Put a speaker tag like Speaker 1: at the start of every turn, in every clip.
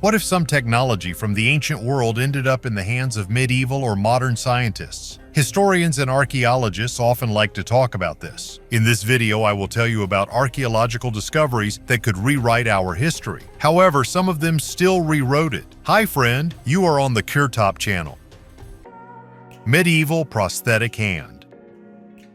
Speaker 1: What if some technology from the ancient world ended up in the hands of medieval or modern scientists? Historians and archaeologists often like to talk about this. In this video, I will tell you about archaeological discoveries that could rewrite our history. However, some of them still rewrote it. Hi friend, you are on the KirTop channel. Medieval prosthetic hand.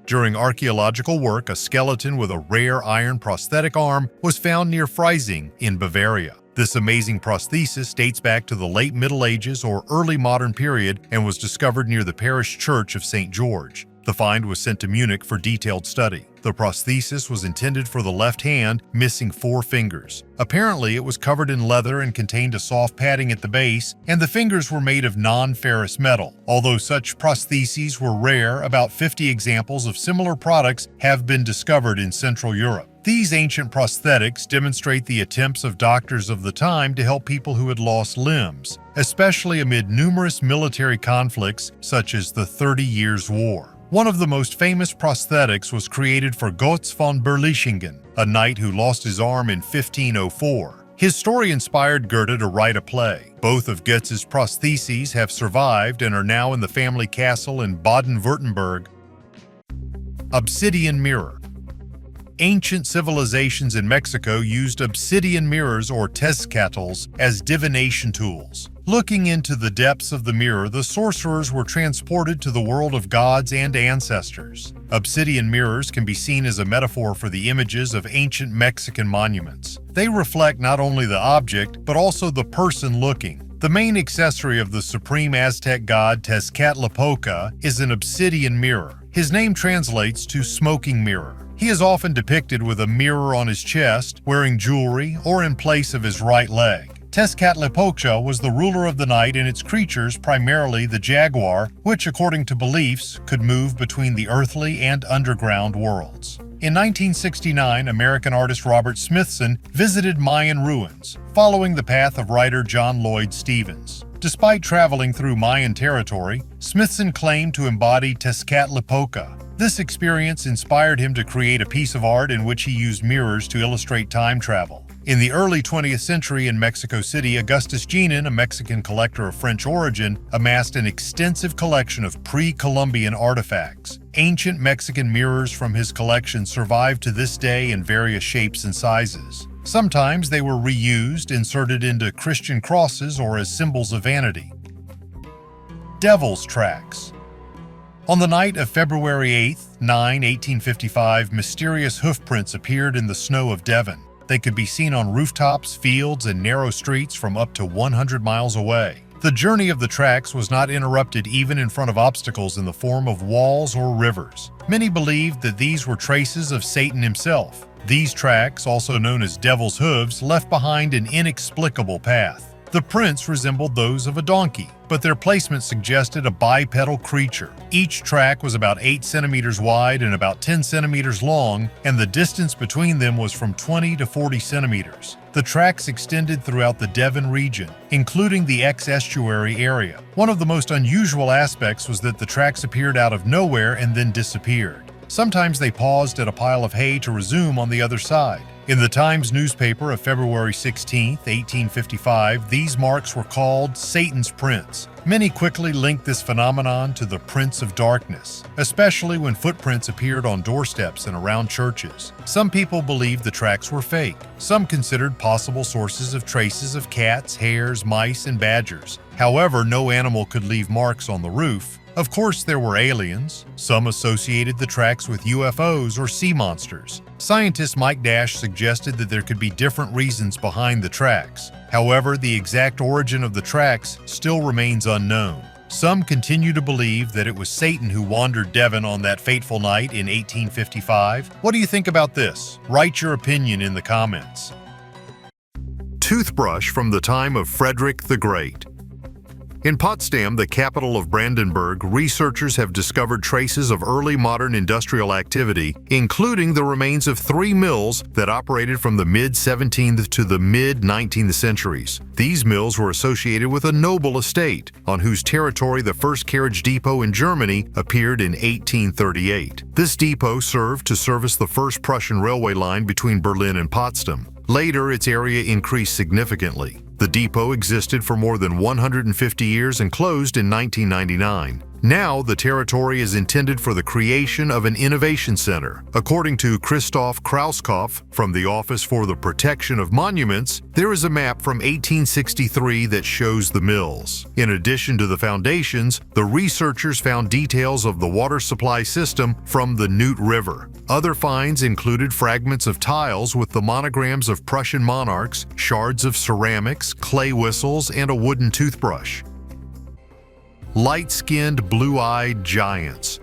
Speaker 1: During archaeological work, a skeleton with a rare iron prosthetic arm was found near Freising in Bavaria. This amazing prosthesis dates back to the late Middle Ages or early modern period and was discovered near the parish church of St. George. The find was sent to Munich for detailed study. The prosthesis was intended for the left hand, missing 4 fingers. Apparently, it was covered in leather and contained a soft padding at the base, and the fingers were made of non-ferrous metal. Although such prostheses were rare, about 50 examples of similar products have been discovered in Central Europe. These ancient prosthetics demonstrate the attempts of doctors of the time to help people who had lost limbs, especially amid numerous military conflicts such as the 30 Years' War. One of the most famous prosthetics was created for Götz von Berlichingen, a knight who lost his arm in 1504. His story inspired Goethe to write a play. Both of Götz's prostheses have survived and are now in the family castle in Baden-Württemberg. Obsidian mirror. Ancient civilizations in Mexico used obsidian mirrors or tezcatls as divination tools. Looking into the depths of the mirror, the sorcerers were transported to the world of gods and ancestors. Obsidian mirrors can be seen as a metaphor for the images of ancient Mexican monuments. They reflect not only the object, but also the person looking. The main accessory of the supreme Aztec god Tezcatlipoca is an obsidian mirror. His name translates to smoking mirror. He is often depicted with a mirror on his chest, wearing jewelry, or in place of his right leg. Tezcatlipoca was the ruler of the night and its creatures, primarily the jaguar, which according to beliefs could move between the earthly and underground worlds. In 1969, American artist Robert Smithson visited Mayan ruins, following the path of writer John Lloyd Stevens. Despite traveling through Mayan territory, Smithson claimed to embody Tezcatlipoca. This experience inspired him to create a piece of art in which he used mirrors to illustrate time travel. In the early 20th century in Mexico City, Augustus Genin, a Mexican collector of French origin, amassed an extensive collection of pre-Columbian artifacts. Ancient Mexican mirrors from his collection survive to this day in various shapes and sizes. Sometimes they were reused, inserted into Christian crosses, or as symbols of vanity. Devil's tracks. On the night of February 8, 1855, mysterious hoofprints appeared in the snow of Devon. They could be seen on rooftops, fields, and narrow streets from up to 100 miles away. The journey of the tracks was not interrupted even in front of obstacles in the form of walls or rivers. Many believed that these were traces of Satan himself. These tracks, also known as devil's hooves, left behind an inexplicable path. The prints resembled those of a donkey, but their placement suggested a bipedal creature. Each track was about 8 centimeters wide and about 10 centimeters long, and the distance between them was from 20 to 40 centimeters. The tracks extended throughout the Devon region, including the ex-estuary area. One of the most unusual aspects was that the tracks appeared out of nowhere and then disappeared. Sometimes they paused at a pile of hay to resume on the other side. In the Times newspaper of February 16, 1855, these marks were called Satan's prints. Many quickly linked this phenomenon to the Prince of Darkness, especially when footprints appeared on doorsteps and around churches. Some people believed the tracks were fake. Some considered possible sources of traces of cats, hares, mice, and badgers. However, no animal could leave marks on the roof. Of course, there were aliens. Some associated the tracks with UFOs or sea monsters. Scientist Mike Dash suggested that there could be different reasons behind the tracks. However, the exact origin of the tracks still remains unknown. Some continue to believe that it was Satan who wandered Devon on that fateful night in 1855. What do you think about this? Write your opinion in the comments. Toothbrush from the time of Frederick the Great. In Potsdam, the capital of Brandenburg, researchers have discovered traces of early modern industrial activity, including the remains of 3 mills that operated from the mid-17th to the mid-19th centuries. These mills were associated with a noble estate, on whose territory the first carriage depot in Germany appeared in 1838. This depot served to service the first Prussian railway line between Berlin and Potsdam. Later, its area increased significantly. The depot existed for more than 150 years and closed in 1999. Now, the territory is intended for the creation of an innovation center. According to Christoph Krauskopf from the Office for the Protection of Monuments, there is a map from 1863 that shows the mills. In addition to the foundations, the researchers found details of the water supply system from the Newt River. Other finds included fragments of tiles with the monograms of Prussian monarchs, shards of ceramics, clay whistles, and a wooden toothbrush. Light-skinned, blue-eyed giants.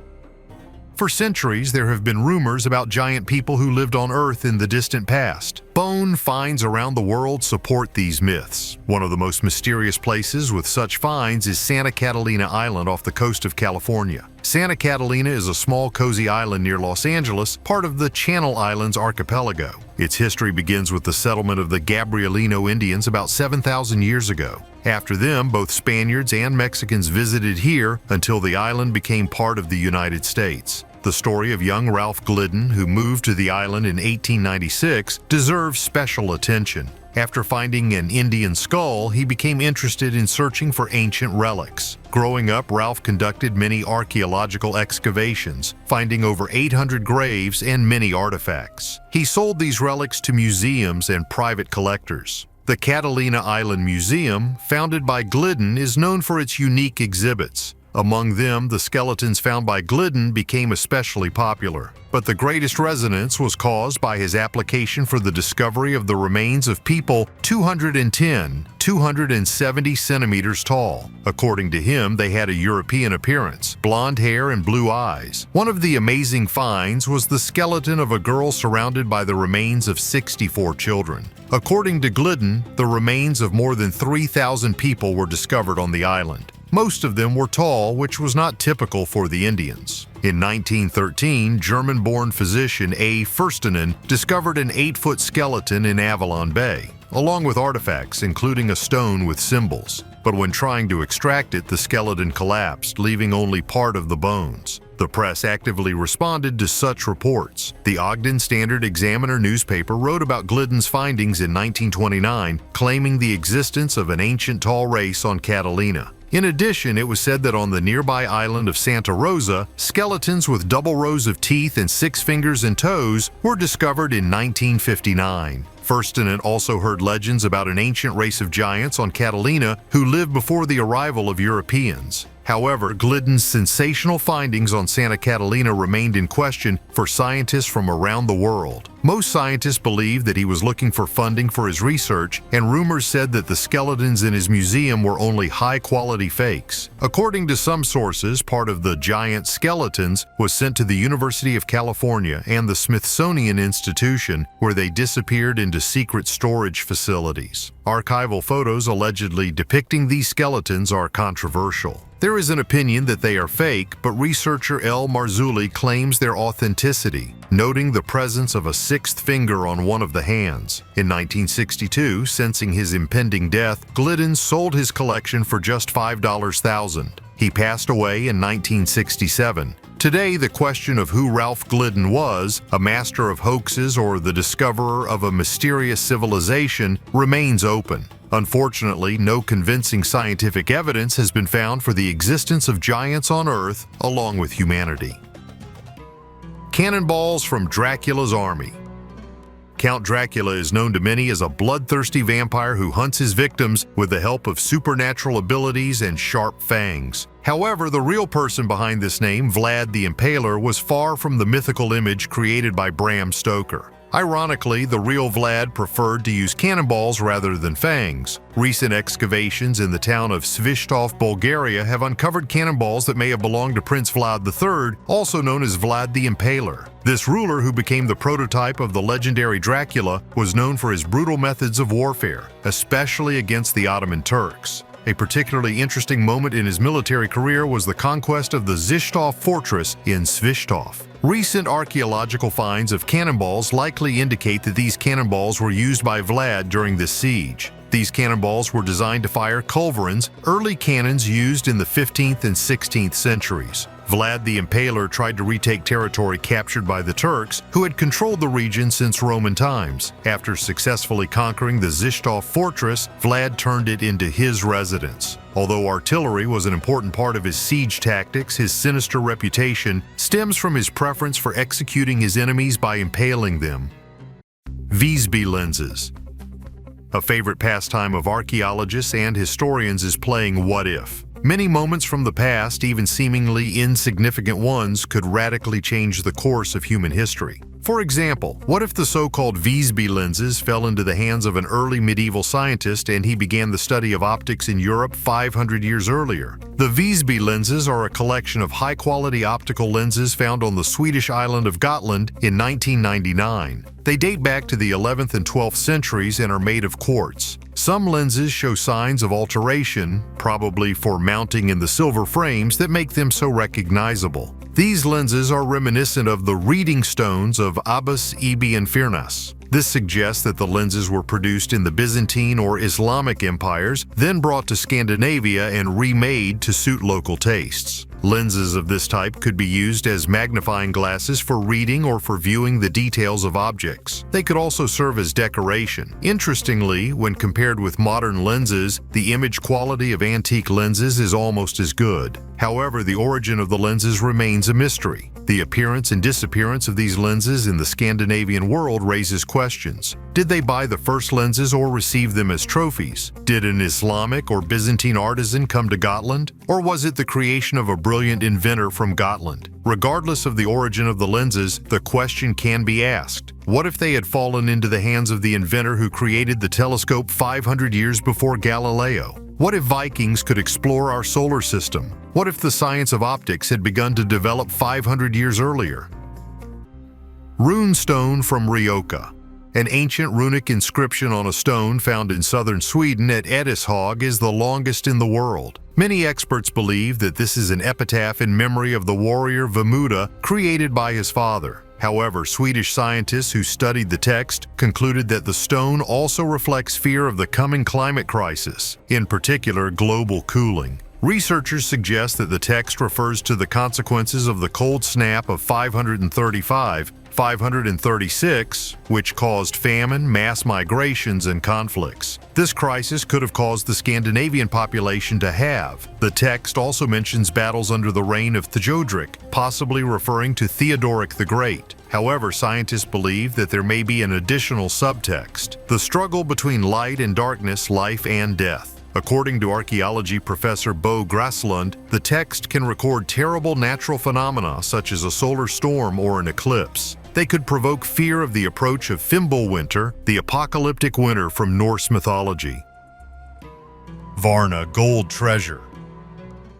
Speaker 1: For centuries, there have been rumors about giant people who lived on Earth in the distant past. Bone finds around the world support these myths. One of the most mysterious places with such finds is Santa Catalina Island off the coast of California. Santa Catalina is a small, cozy island near Los Angeles, part of the Channel Islands archipelago. Its history begins with the settlement of the Gabrielino Indians about 7,000 years ago. After them, both Spaniards and Mexicans visited here until the island became part of the United States. The story of young Ralph Glidden, who moved to the island in 1896, deserves special attention. After finding an Indian skull, he became interested in searching for ancient relics. Growing up, Ralph conducted many archaeological excavations, finding over 800 graves and many artifacts. He sold these relics to museums and private collectors. The Catalina Island Museum, founded by Glidden, is known for its unique exhibits. Among them, the skeletons found by Glidden became especially popular. But the greatest resonance was caused by his application for the discovery of the remains of people 270 centimeters tall. According to him, they had a European appearance, blonde hair and blue eyes. One of the amazing finds was the skeleton of a girl surrounded by the remains of 64 children. According to Glidden, the remains of more than 3,000 people were discovered on the island. Most of them were tall, which was not typical for the Indians. In 1913, German-born physician A. Furstenen discovered an 8-foot skeleton in Avalon Bay, along with artifacts, including a stone with symbols. But when trying to extract it, the skeleton collapsed, leaving only part of the bones. The press actively responded to such reports. The Ogden Standard-Examiner newspaper wrote about Glidden's findings in 1929, claiming the existence of an ancient tall race on Catalina. In addition, it was said that on the nearby island of Santa Rosa, skeletons with double rows of teeth and 6 fingers and toes were discovered in 1959. Furstenen also heard legends about an ancient race of giants on Catalina who lived before the arrival of Europeans. However, Glidden's sensational findings on Santa Catalina remained in question for scientists from around the world. Most scientists believed that he was looking for funding for his research, and rumors said that the skeletons in his museum were only high-quality fakes. According to some sources, part of the giant skeletons was sent to the University of California and the Smithsonian Institution, where they disappeared into secret storage facilities. Archival photos allegedly depicting these skeletons are controversial. There is an opinion that they are fake, but researcher L. Marzulli claims their authenticity, noting the presence of a 6th finger on one of the hands. In 1962, sensing his impending death, Glidden sold his collection for just $5,000. He passed away in 1967. Today, the question of who Ralph Glidden was, a master of hoaxes or the discoverer of a mysterious civilization, remains open. Unfortunately, no convincing scientific evidence has been found for the existence of giants on Earth along with humanity. Cannonballs from Dracula's Army. Count Dracula is known to many as a bloodthirsty vampire who hunts his victims with the help of supernatural abilities and sharp fangs. However, the real person behind this name, Vlad the Impaler, was far from the mythical image created by Bram Stoker. Ironically, the real Vlad preferred to use cannonballs rather than fangs. Recent excavations in the town of Svishtov, Bulgaria have uncovered cannonballs that may have belonged to Prince Vlad III, also known as Vlad the Impaler. This ruler, who became the prototype of the legendary Dracula, was known for his brutal methods of warfare, especially against the Ottoman Turks. A particularly interesting moment in his military career was the conquest of the Zishtov fortress in Svishtov. Recent archaeological finds of cannonballs likely indicate that these cannonballs were used by Vlad during this siege. These cannonballs were designed to fire culverins, early cannons used in the 15th and 16th centuries. Vlad the Impaler tried to retake territory captured by the Turks, who had controlled the region since Roman times. After successfully conquering the Zishtov fortress, Vlad turned it into his residence. Although artillery was an important part of his siege tactics, his sinister reputation stems from his preference for executing his enemies by impaling them. Visby Lenses. A favorite pastime of archaeologists and historians is playing what if. Many moments from the past, even seemingly insignificant ones, could radically change the course of human history. For example, what if the so-called Visby lenses fell into the hands of an early medieval scientist and he began the study of optics in Europe 500 years earlier? The Visby lenses are a collection of high-quality optical lenses found on the Swedish island of Gotland in 1999. They date back to the 11th and 12th centuries and are made of quartz. Some lenses show signs of alteration, probably for mounting in the silver frames that make them so recognizable. These lenses are reminiscent of the reading stones of Abbas ibn Firnas. This suggests that the lenses were produced in the Byzantine or Islamic empires, then brought to Scandinavia and remade to suit local tastes. Lenses of this type could be used as magnifying glasses for reading or for viewing the details of objects. They could also serve as decoration. Interestingly, when compared with modern lenses, the image quality of antique lenses is almost as good. However, the origin of the lenses remains a mystery. The appearance and disappearance of these lenses in the Scandinavian world raises questions. Did they buy the first lenses or receive them as trophies? Did an Islamic or Byzantine artisan come to Gotland? Or was it the creation of a brilliant inventor from Gotland? Regardless of the origin of the lenses, the question can be asked. What if they had fallen into the hands of the inventor who created the telescope 500 years before Galileo? What if Vikings could explore our solar system? What if the science of optics had begun to develop 500 years earlier? Rune Stone from Rioka. An ancient runic inscription on a stone found in southern Sweden at Edishög is the longest in the world. Many experts believe that this is an epitaph in memory of the warrior Vamuda created by his father. However, Swedish scientists who studied the text concluded that the stone also reflects fear of the coming climate crisis, in particular global cooling. Researchers suggest that the text refers to the consequences of the cold snap of 536, which caused famine, mass migrations, and conflicts. This crisis could have caused the Scandinavian population to halve. The text also mentions battles under the reign of Theodoric, possibly referring to Theodoric the Great. However, scientists believe that there may be an additional subtext: the struggle between light and darkness, life and death. According to archaeology professor Bo Graslund, the text can record terrible natural phenomena such as a solar storm or an eclipse. They could provoke fear of the approach of Fimbulwinter, the apocalyptic winter from Norse mythology. Varna gold treasure.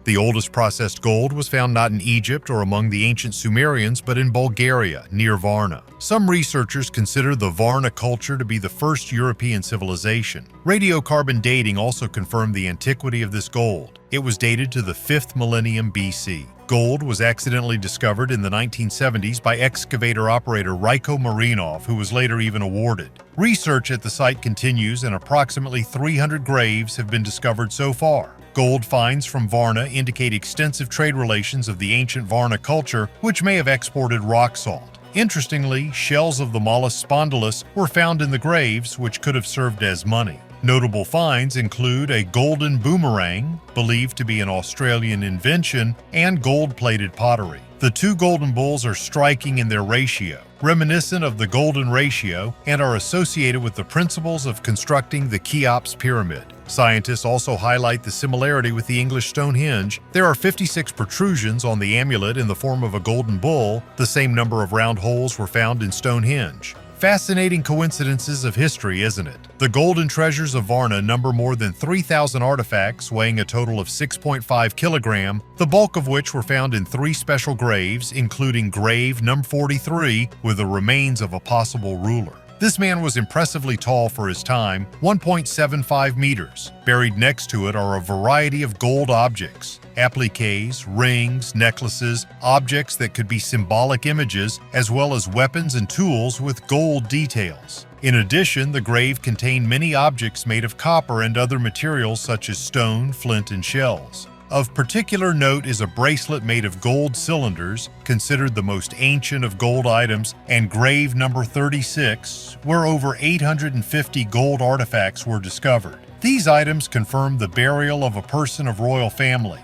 Speaker 1: The oldest processed gold was found not in Egypt or among the ancient Sumerians, but in Bulgaria, near Varna. Some researchers consider the Varna culture to be the first European civilization. Radiocarbon dating also confirmed the antiquity of this gold. It was dated to the 5th millennium BC. Gold was accidentally discovered in the 1970s by excavator operator Ryko Marinov, who was later even awarded. Research at the site continues, and approximately 300 graves have been discovered so far. Gold finds from Varna indicate extensive trade relations of the ancient Varna culture, which may have exported rock salt. Interestingly, shells of the mollusk Spondylus were found in the graves, which could have served as money. Notable finds include a golden boomerang, believed to be an Australian invention, and gold-plated pottery. The two golden bulls are striking in their ratio, reminiscent of the golden ratio, and are associated with the principles of constructing the Cheops pyramid. Scientists also highlight the similarity with the English Stonehenge. There are 56 protrusions on the amulet in the form of a golden bull. The same number of round holes were found in Stonehenge. Fascinating coincidences of history, isn't it? The golden treasures of Varna number more than 3,000 artifacts weighing a total of 6.5 kilograms, the bulk of which were found in 3 special graves, including grave number 43 with the remains of a possible ruler. This man was impressively tall for his time, 1.75 meters. Buried next to it are a variety of gold objects, appliques, rings, necklaces, objects that could be symbolic images, as well as weapons and tools with gold details. In addition, the grave contained many objects made of copper and other materials such as stone, flint, and shells. Of particular note is a bracelet made of gold cylinders, considered the most ancient of gold items, and grave number 36, where over 850 gold artifacts were discovered. These items confirm the burial of a person of royal family.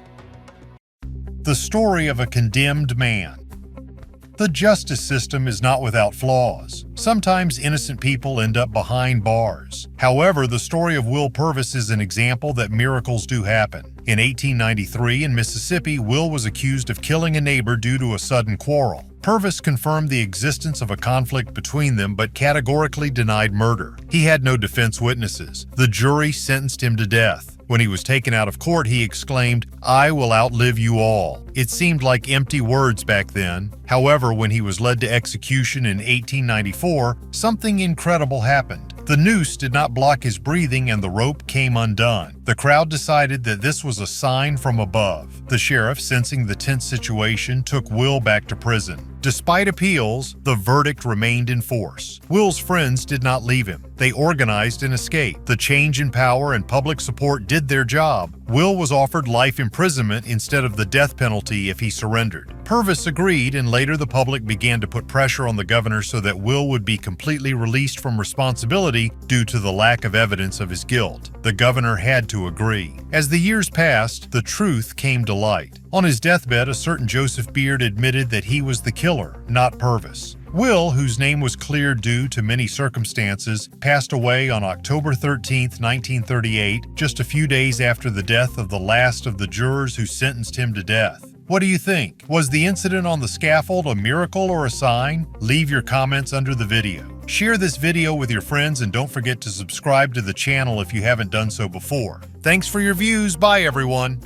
Speaker 1: The story of a condemned man. The justice system is not without flaws. Sometimes innocent people end up behind bars. However, the story of Will Purvis is an example that miracles do happen. In 1893 in Mississippi, Will was accused of killing a neighbor due to a sudden quarrel. Purvis confirmed the existence of a conflict between them but categorically denied murder. He had no defense witnesses. The jury sentenced him to death. When he was taken out of court, he exclaimed, "I will outlive you all." It seemed like empty words back then. However, when he was led to execution in 1894, something incredible happened. The noose did not block his breathing and the rope came undone. The crowd decided that this was a sign from above. The sheriff, sensing the tense situation, took Will back to prison. Despite appeals, the verdict remained in force. Will's friends did not leave him. They organized an escape. The change in power and public support did their job. Will was offered life imprisonment instead of the death penalty if he surrendered. Purvis agreed, and later the public began to put pressure on the governor so that Will would be completely released from responsibility due to the lack of evidence of his guilt. The governor had to agree. As the years passed, the truth came to light. On his deathbed, a certain Joseph Beard admitted that he was the killer, not Purvis. Will, whose name was cleared due to many circumstances, passed away on October 13, 1938, just a few days after the death of the last of the jurors who sentenced him to death. What do you think? Was the incident on the scaffold a miracle or a sign? Leave your comments under the video. Share this video with your friends and don't forget to subscribe to the channel if you haven't done so before. Thanks for your views. Bye, everyone.